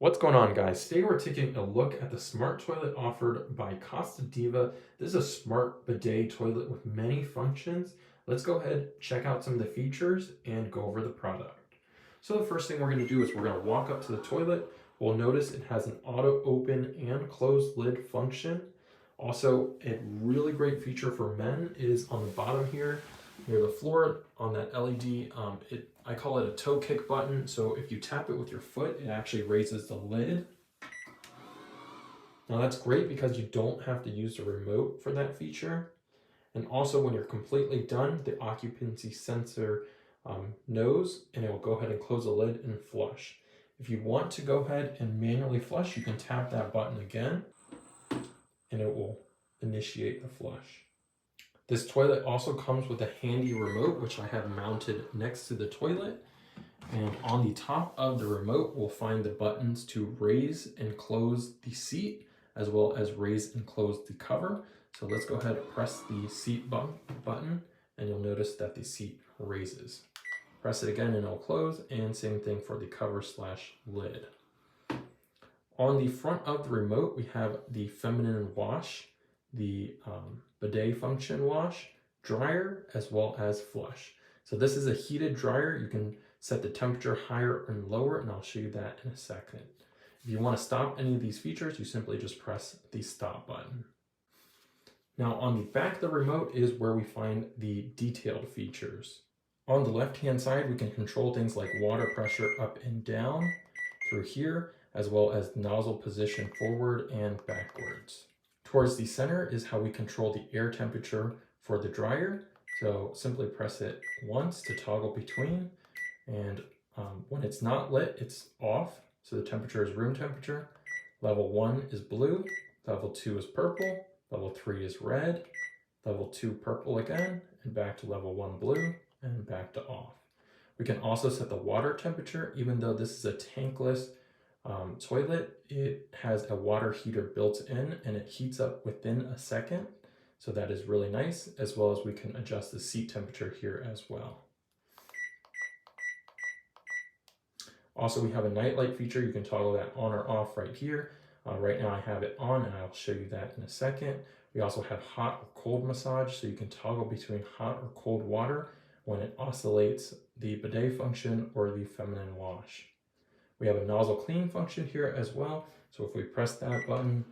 What's going on, guys? Today we're taking a look at the smart toilet offered by Casta Diva. This is a smart bidet toilet with many functions. Let's go ahead, check out some of the features, and go over the product. So the first thing we're going to do is we're going to walk up to the toilet. We'll notice it has an auto open and close lid function. Also, a really great feature for men is on the bottom here near the floor on that LED. I call it a toe kick button. So if you tap it with your foot, it actually raises the lid. Now that's great because you don't have to use the remote for that feature. And also when you're completely done, the occupancy sensor knows, and it will go ahead and close the lid and flush. If you want to go ahead and manually flush, you can tap that button again and it will initiate the flush. This toilet also comes with a handy remote, which I have mounted next to the toilet. And on the top of the remote, we'll find the buttons to raise and close the seat, as well as raise and close the cover. So let's go ahead and press the seat button, and you'll notice that the seat raises. Press it again and it'll close, and same thing for the cover/lid. On the front of the remote, we have the feminine wash, the bidet function wash, dryer, as well as flush. So this is a heated dryer. You can set the temperature higher and lower, and I'll show you that in a second. If you want to stop any of these features, you simply just press the stop button. Now on the back of the remote is where we find the detailed features. On the left-hand side, we can control things like water pressure up and down through here, as well as nozzle position forward and backwards. Towards the center is how we control the air temperature for the dryer. So simply press it once to toggle between, and when it's not lit, it's off. So the temperature is room temperature. Level 1 is blue, level 2 is purple, level 3 is red, level 2 purple again, and back to level 1 blue, and back to off. We can also set the water temperature. Even though this is a tankless toilet, it has a water heater built in, and it heats up within a second. So that is really nice, as well as we can adjust the seat temperature here as well. Also, we have a nightlight feature. You can toggle that on or off right here. Right now I have it on, and I'll show you that in a second. We also have hot or cold massage, so you can toggle between hot or cold water when it oscillates the bidet function or the feminine wash. We have a nozzle clean function here as well. So if we press that button,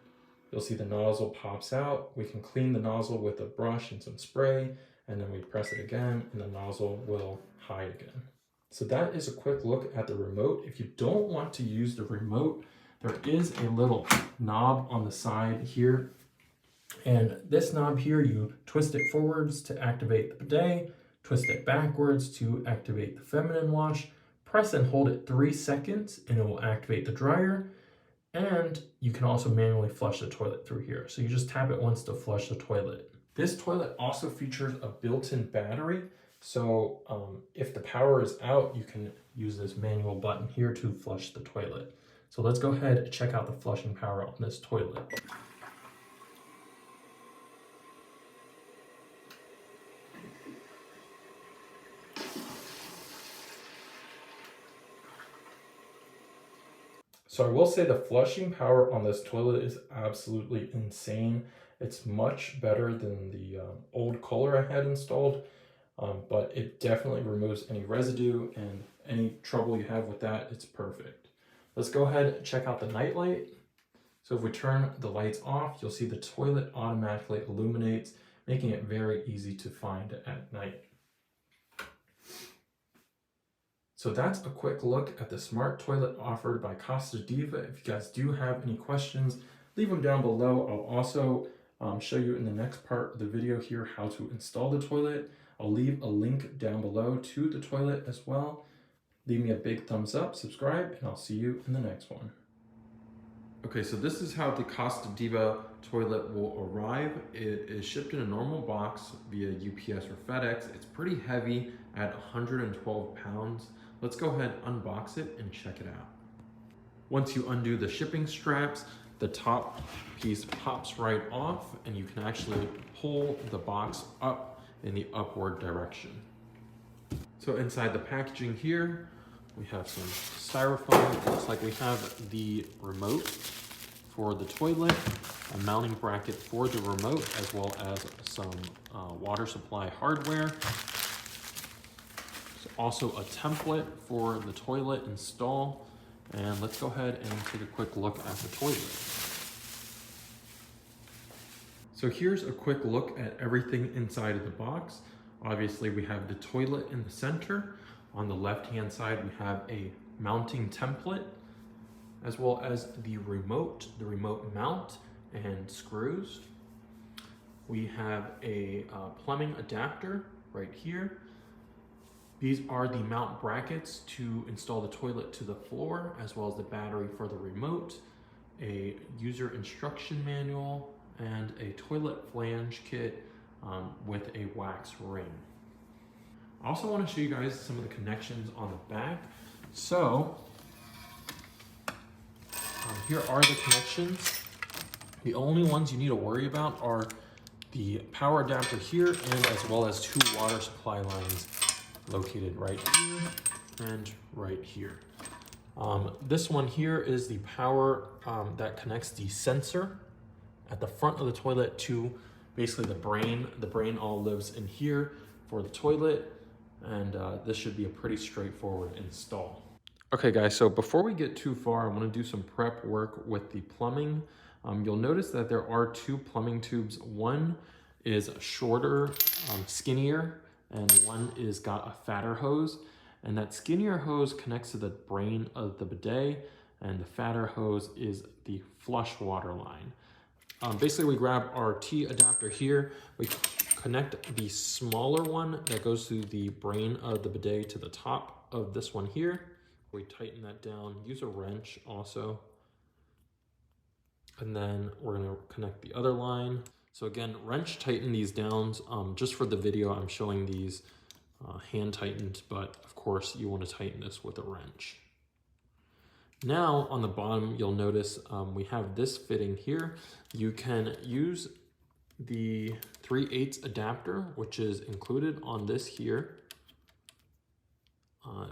you'll see the nozzle pops out. We can clean the nozzle with a brush and some spray, and then we press it again and the nozzle will hide again. So that is a quick look at the remote. If you don't want to use the remote, there is a little knob on the side here. And this knob here, you twist it forwards to activate the bidet, twist it backwards to activate the feminine wash, press and hold it 3 seconds and it will activate the dryer. And you can also manually flush the toilet through here. So you just tap it once to flush the toilet. This toilet also features a built-in battery. So if the power is out, you can use this manual button here to flush the toilet. So let's go ahead and check out the flushing power on this toilet. So I will say the flushing power on this toilet is absolutely insane. It's much better than the old Kohler I had installed, but it definitely removes any residue, and any trouble you have with that, it's perfect. Let's go ahead and check out the night light. So if we turn the lights off, you'll see the toilet automatically illuminates, making it very easy to find at night. So that's a quick look at the smart toilet offered by Casta Diva. If you guys do have any questions, leave them down below. I'll also show you in the next part of the video here how to install the toilet. I'll leave a link down below to the toilet as well. Leave me a big thumbs up, subscribe, and I'll see you in the next one. Okay, so this is how the Casta Diva toilet will arrive. It is shipped in a normal box via UPS or FedEx. It's pretty heavy at 112 pounds. Let's go ahead, unbox it, and check it out. Once you undo the shipping straps, the top piece pops right off, and you can actually pull the box up in the upward direction. So inside the packaging here, We have some styrofoam. It looks like we have the remote for the toilet, a mounting bracket for the remote, as well as some water supply hardware. There's also a template for the toilet install. And let's go ahead and take a quick look at the toilet. So here's a quick look at everything inside of the box. Obviously we have the toilet in the center. On the left-hand side, we have a mounting template, as well as the remote mount and screws. We have a plumbing adapter right here. These are the mount brackets to install the toilet to the floor, as well as the battery for the remote, a user instruction manual, and a toilet flange kit with a wax ring. I also want to show you guys some of the connections on the back. So here are the connections. The only ones you need to worry about are the power adapter here, and as well as 2 water supply lines located right here and right here. This one here is the power that connects the sensor at the front of the toilet to basically the brain. The brain all lives in here for the toilet, and this should be a pretty straightforward install. Okay guys, so before we get too far, I want to do some prep work with the plumbing. You'll notice that there are 2 plumbing tubes. One is shorter, skinnier, and one is got a fatter hose. And that skinnier hose connects to the brain of the bidet, and the fatter hose is the flush water line. Basically, we grab our T adapter here, we connect the smaller one that goes through the brain of the bidet to the top of this one here. We tighten that down, use a wrench also. And then we're gonna connect the other line. So again, wrench tighten these down. Just for the video, I'm showing these hand tightened, but of course you want to tighten this with a wrench. Now on the bottom, you'll notice we have this fitting here. You can use the 3/8 adapter, which is included on this here.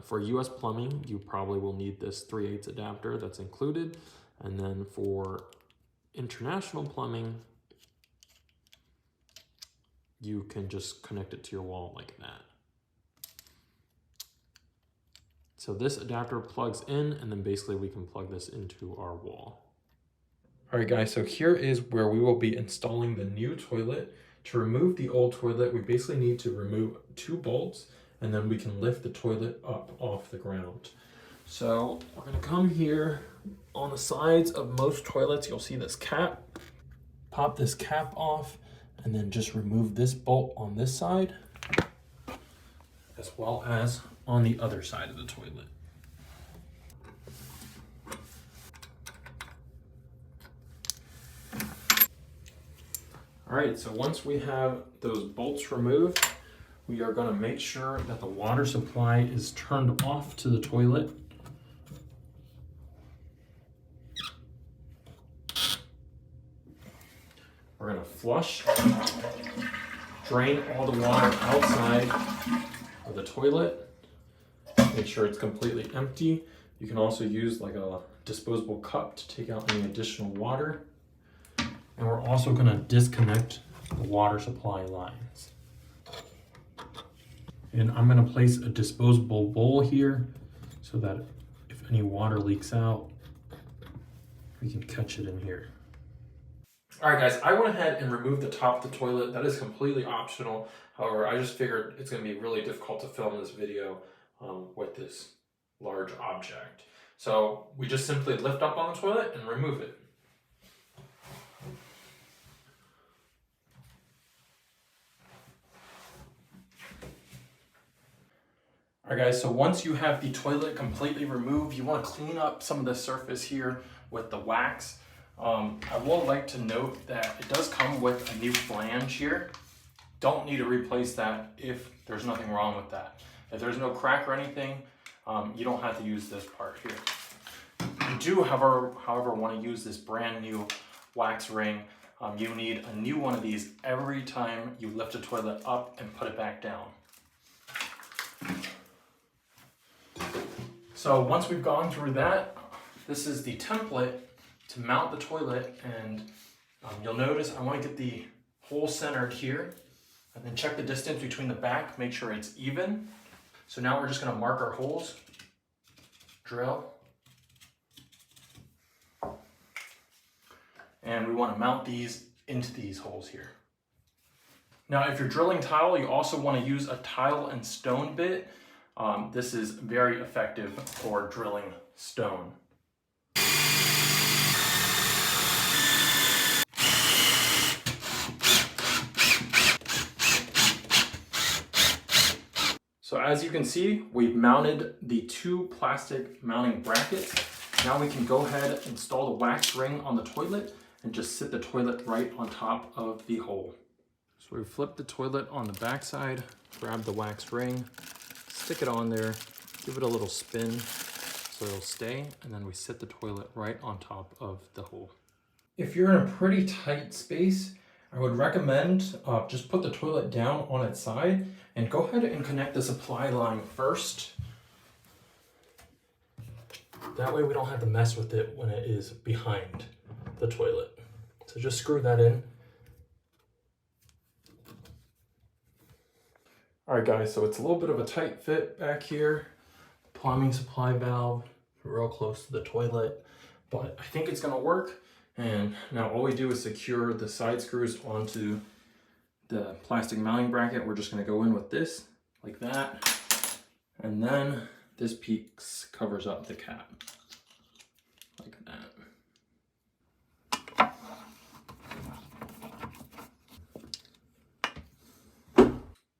For US plumbing, you probably will need this 3/8 adapter that's included. And then for international plumbing, you can just connect it to your wall like that. So this adapter plugs in, and then basically we can plug this into our wall. All right guys, so here is where we will be installing the new toilet. To remove the old toilet, we basically need to remove 2 bolts, and then we can lift the toilet up off the ground. So we're gonna come here on the sides of most toilets, you'll see this cap. Pop this cap off, and then just remove this bolt on this side, as well as on the other side of the toilet. All right, so once we have those bolts removed, we are going to make sure that the water supply is turned off to the toilet. We're going to flush, drain all the water outside of the toilet. Make sure it's completely empty. You can also use like a disposable cup to take out any additional water. And we're also going to disconnect the water supply lines. And I'm going to place a disposable bowl here so that if any water leaks out, we can catch it in here. All right guys, I went ahead and removed the top of the toilet. That is completely optional. However, I just figured it's going to be really difficult to film this video with this large object. So we just simply lift up on the toilet and remove it. All right guys, so once you have the toilet completely removed, you want to clean up some of the surface here with the wax. I will like to note that it does come with a new flange here. Don't need to replace that if there's nothing wrong with that. If there's no crack or anything, you don't have to use this part here. You do, however, want to use this brand new wax ring. You need a new one of these every time you lift a toilet up and put it back down. So once we've gone through that, this is the template to mount the toilet, and you'll notice I want to get the hole centered here, and then check the distance between the back, make sure it's even. So now we're just going to mark our holes, drill, and we want to mount these into these holes here. Now, if you're drilling tile, you also want to use a tile and stone bit. This is very effective for drilling stone. So as you can see, we've mounted the 2 plastic mounting brackets. Now we can go ahead and install the wax ring on the toilet and just sit the toilet right on top of the hole. So we flip the toilet on the back side, grab the wax ring, stick it on there, give it a little spin so it'll stay, and then we sit the toilet right on top of the hole. If you're in a pretty tight space, I would recommend just put the toilet down on its side and go ahead and connect the supply line first. That way we don't have to mess with it when it is behind the toilet. So just screw that in. All right guys, so it's a little bit of a tight fit back here. Plumbing supply valve, real close to the toilet, but I think it's gonna work. And now all we do is secure the side screws onto the plastic mounting bracket. We're just gonna go in with this, like that. And then this piece covers up the cap, like that.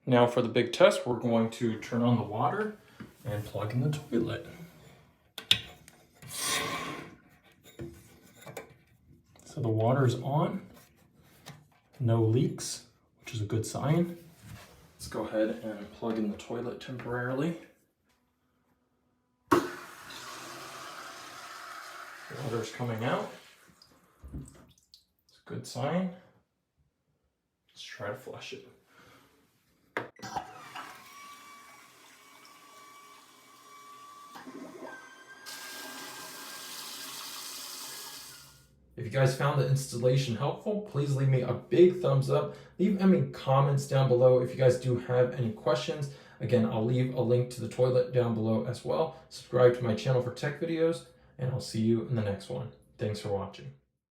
Now for the big test, we're going to turn on the water and plug in the toilet. So the water is on, no leaks, which is a good sign. Let's go ahead and plug in the toilet temporarily. Water's coming out. It's a good sign. Let's try to flush it. If you guys found the installation helpful, please leave me a big thumbs up. Leave any comments down below if you guys do have any questions. Again, I'll leave a link to the toilet down below as well. Subscribe to my channel for tech videos, and I'll see you in the next one. Thanks for watching.